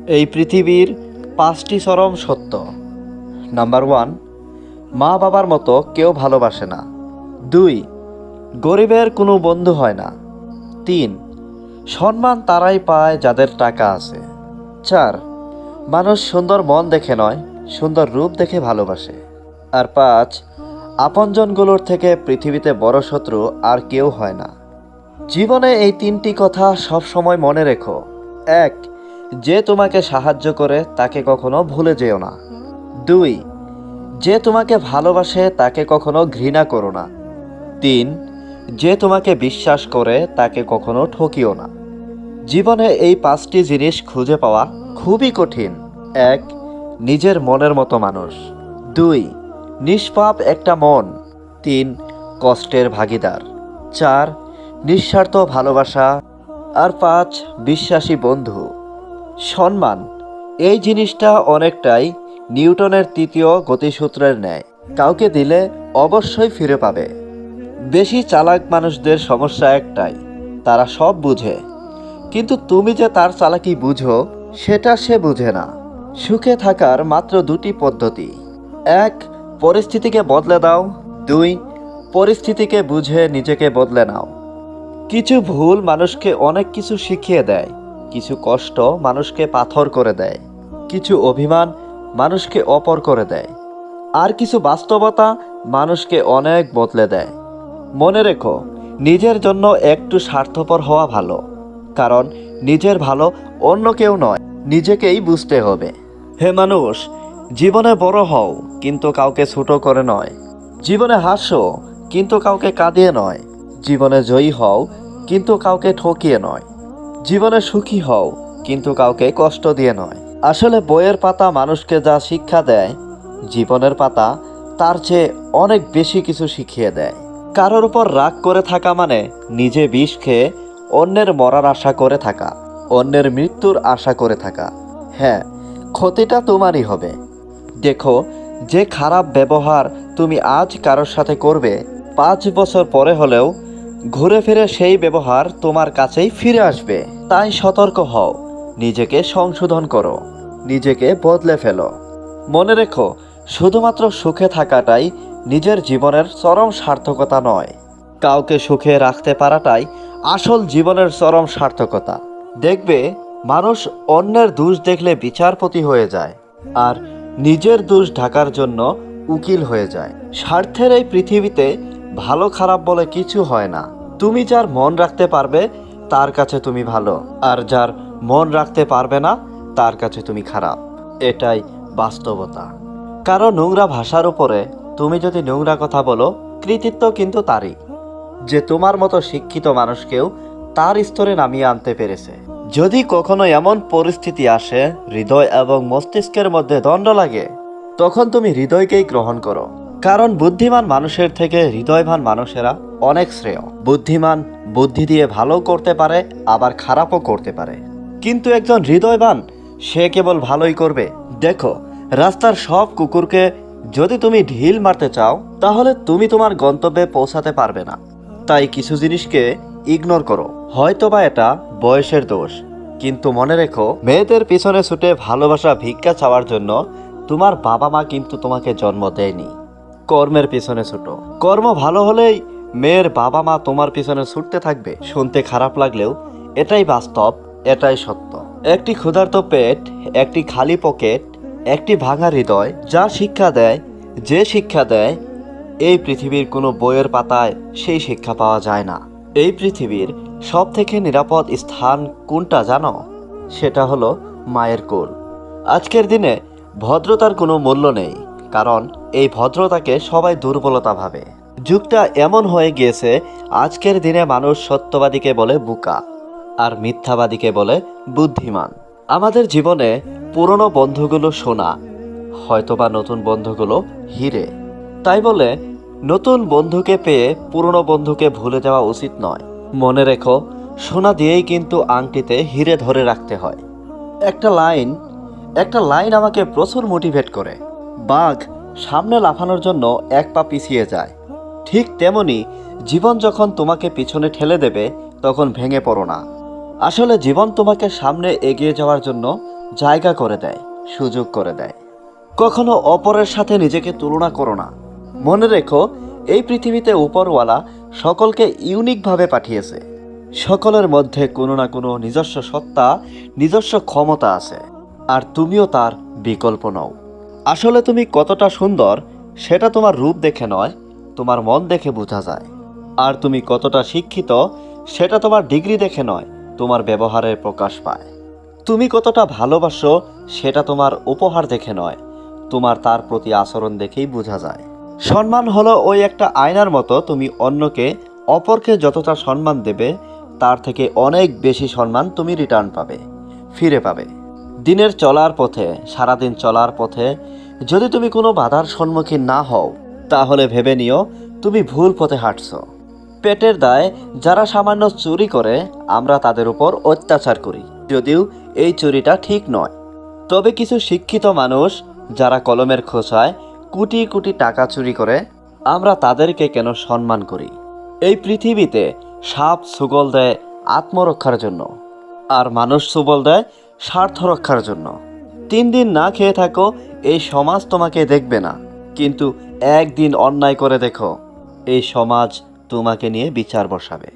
এই পৃথিবীর 5টি চরম সত্য। নাম্বার 1, মা বাবার মতো কেউ ভালোবাসে না। 2, গরিবের কোনো বন্ধু হয় না। 3, সম্মান তারাই পায় যাদের টাকা আছে। 4, মানুষ সুন্দর মন দেখে নয়, সুন্দর রূপ দেখে ভালোবাসে। আর 5, আপনজনগুলোর থেকে পৃথিবীতে বড় শত্রু আর কেউ হয় না। জীবনে এই 3টি কথা সব সময় মনে রেখো। 1, যে তোমাকে সাহায্য করে তাকে কখনো ভুলে যেও না। 2, যে তোমাকে ভালোবাসে তাকে কখনো ঘৃণা করো না। 3, যে তোমাকে বিশ্বাস করে তাকে কখনো ঠকিও না। জীবনে এই 5টি জিনিস খুঁজে পাওয়া খুবই কঠিন। 1, নিজের মনের মতো মানুষ। 2, নিষ্পাপ একটা মন। 3, কষ্টের ভাগিদার। 4, নিঃস্বার্থ ভালোবাসা। আর 5, বিশ্বাসী বন্ধু। সম্মান এই জিনিসটা অনেকটাই নিউটনের 3য় গতিসূত্রের ন্যায়। কাউকে দিলে অবশ্যই ফিরে পাবে। বেশি চালাক মানুষদের সমস্যা একটাই, তারা সব বুঝে, কিন্তু তুমি যে তার চালাকি বুঝো সেটা সে বুঝে না। সুখে থাকার মাত্র 2টি পদ্ধতি। 1, পরিস্থিতিকে বদলে দাও। 2, পরিস্থিতিকে বুঝে নিজেকে বদলে নাও। কিছু ভুল মানুষকে অনেক কিছু শিখিয়ে দেয়, কিছু কষ্ট মানুষকে পাথর করে দেয়, কিছু অভিমান মানুষকে অপর করে দেয়, আর কিছু বাস্তবতা মানুষকে অনেক বদলে দেয়। মনে রেখো, নিজের জন্য একটু স্বার্থপর হওয়া ভালো, কারণ নিজের ভালো অন্য কেউ নয়, নিজেকেই বুঝতে হবে। হে মানুষ, জীবনে বড় হও কিন্তু কাউকে ছোট করে নয়। জীবনে হাসো কিন্তু কাউকে কাঁদিয়ে নয়। জীবনে জয়ী হও কিন্তু কাউকে ঠকিয়ে নয়। জীবনে সুখী হও কিন্তু কাউকে কষ্ট দিয়ে নয়। আসলে বইয়ের পাতা মানুষকে যা শিক্ষা দেয়, জীবনের পাতা তার চেয়ে অনেক বেশি কিছু শিখিয়ে দেয়। কারোর উপর রাগ করে থাকা মানে নিজে বিষ খেয়ে অন্যের মরার আশা করে থাকা, অন্যের মৃত্যুর আশা করে থাকা। হ্যাঁ, ক্ষতিটা তোমারই হবে। দেখো, যে খারাপ ব্যবহার তুমি আজ কারোর সাথে করবে, 5 বছর পরে হলেও ঘুরে ফিরে সেই ব্যবহার তোমার কাছেই ফিরে আসবে। তাই সতর্ক হও, নিজেকে সংশোধন করো, নিজেকে বদলে ফেলো। মনে রেখো, শুধুমাত্র সুখে থাকাটাই নিজের জীবনের চরম সার্থকতা নয়, কাউকে সুখে রাখতে পারাটাই আসল জীবনের চরম সার্থকতা। দেখবে, মানুষ অন্যের দোষ দেখলে বিচারপতি হয়ে যায়, আর নিজের দোষ ঢাকার জন্য উকিল হয়ে যায়। স্বার্থের এই পৃথিবীতে ভালো খারাপ বলে কিছু হয় না। তুমি যার মন রাখতে পারবে তার কাছে তুমি ভালো, আর যার মন রাখতে পারবে না তার কাছে তুমি খারাপ। এটাই বাস্তবতা। কারো নোংরা ভাষার উপরে তুমি যদি নোংরা কথা বলো, কৃতিত্ব কিন্তু তারই, যে তোমার মতো শিক্ষিত মানুষকেও তার স্তরে নামিয়ে আনতে পেরেছে। যদি কখনো এমন পরিস্থিতি আসে হৃদয় এবং মস্তিষ্কের মধ্যে দ্বন্দ্ব লাগে, তখন তুমি হৃদয়কেই গ্রহণ করো, কারণ বুদ্ধিমান মানুষের থেকে হৃদয়বান মানুষেরা অনেক শ্রেয়। বুদ্ধিমান বুদ্ধি দিয়ে ভালো করতে পারে, আবার খারাপও করতে পারে, কিন্তু একজন হৃদয়বান সে কেবল ভালোই করবে। দেখো, রাস্তার সব কুকুরকে যদি তুমি ঢিল মারতে চাও, তাহলে তুমি তোমার গন্তব্যে পৌঁছাতে পারবে না। তাই কিছু জিনিসকে ইগনোর করো। হয়তোবা এটা বয়সের দোষ, কিন্তু মনে রেখো, মেয়েদের পিছনে ছুটে ভালোবাসা ভিক্ষা চাওয়ার জন্য তোমার বাবা মা কিন্তু তোমাকে জন্ম দেয়নি। কর্মের পিছনে ছুটো। কর্ম ভালো হলেই মেয়ের বাবা মা তোমার পিছনে ছুটতে থাকবে। শুনতে খারাপ লাগলেও এটাই বাস্তব, এটাই সত্য। একটি ক্ষুধার্ত পেট, একটি খালি পকেট, একটি ভাঙা হৃদয় যা শিক্ষা দেয়, যে শিক্ষা দেয়, এই পৃথিবীর কোনো বইয়ের পাতায় সেই শিক্ষা পাওয়া যায় না। এই পৃথিবীর সব থেকে নিরাপদ স্থান কোনটা জানো? সেটা হলো মায়ের কোল। আজকের দিনে ভদ্রতার কোনো মূল্য নেই, কারণ এই ভদ্রতাকে সবাই দুর্বলতা ভাবে। যুগটা এমন হয়ে গিয়েছে, আজকের দিনে মানুষ সত্যবাদীকে বলে বোকা, আর মিথ্যাবাদীকে বলে বুদ্ধিমান। আমাদের জীবনে পুরনো বন্ধুগুলো সোনা, হয়তোবা নতুন বন্ধুগুলো হিরে। তাই বলে নতুন বন্ধুকে পেয়ে পুরনো বন্ধুকে ভুলে যাওয়া উচিত নয়। মনে রেখো, সোনা দিয়েই কিন্তু আংটিতে হিরে ধরে রাখতে হয়। একটা লাইন আমাকে প্রচুর মোটিভেট করে। বাঘ সামনে লাফানোর জন্য 1 পা পিছিয়ে যায়, ঠিক তেমনি জীবন যখন তোমাকে পিছনে ঠেলে দেবে তখন ভেঙে পড়ো না। আসলে জীবন তোমাকে সামনে এগিয়ে যাওয়ার জন্য জায়গা করে দেয়, সুযোগ করে দেয়। কখনো অপরের সাথে নিজেকে তুলনা করো না। মনে রেখো, এই পৃথিবীতে উপরওয়ালা সকলকে ইউনিকভাবে পাঠিয়েছে। সকলের মধ্যে কোনো না কোনো নিজস্ব সত্তা, নিজস্ব ক্ষমতা আছে, আর তুমিও তার বিকল্প নও। আসলে তুমি কতটা সুন্দর সেটা তোমার রূপ দেখে নয়, তোমার মন দেখে বোঝা যায়। আর তুমি কতটা শিক্ষিত সেটা তোমার ডিগ্রি দেখে নয়, তোমার ব্যবহারে প্রকাশ পায়। তুমি কতটা ভালোবাসো সেটা তোমার উপহার দেখে নয়, তোমার তার প্রতি আচরণ দেখেই বোঝা যায়। সম্মান হলো ওই একটা আয়নার মতো, তুমি অপরকে যতটা সম্মান দেবে তার থেকে অনেক বেশি সম্মান তুমি রিটার্ন পাবে, ফিরে পাবে। দিনের চলার পথে, সারাদিন চলার পথে যদি তুমি কোনো বাধার সম্মুখীন না হও, তাহলে ভেবে নিও তুমি ভুল পথে হাঁটছো। পেটের দায়ে যারা সামান্য চুরি করে, আমরা তাদের উপর অত্যাচার করি, যদিও এই চুরিটা ঠিক নয়। তবে কিছু শিক্ষিত মানুষ যারা কলমের খোঁচায় কোটি কোটি টাকা চুরি করে, আমরা তাদেরকে কেন সম্মান করি? এই পৃথিবীতে সাপ ছুবল দেয় আত্মরক্ষার জন্য, আর মানুষ ছুবল দেয় স্বার্থ রক্ষার জন্য। 3 দিন না খেয়ে থাকো, এই সমাজ তোমাকে দেখবে না, কিন্তু একদিন অন্যায় করে দেখো, এই সমাজ তোমাকে নিয়ে বিচার বসাবে।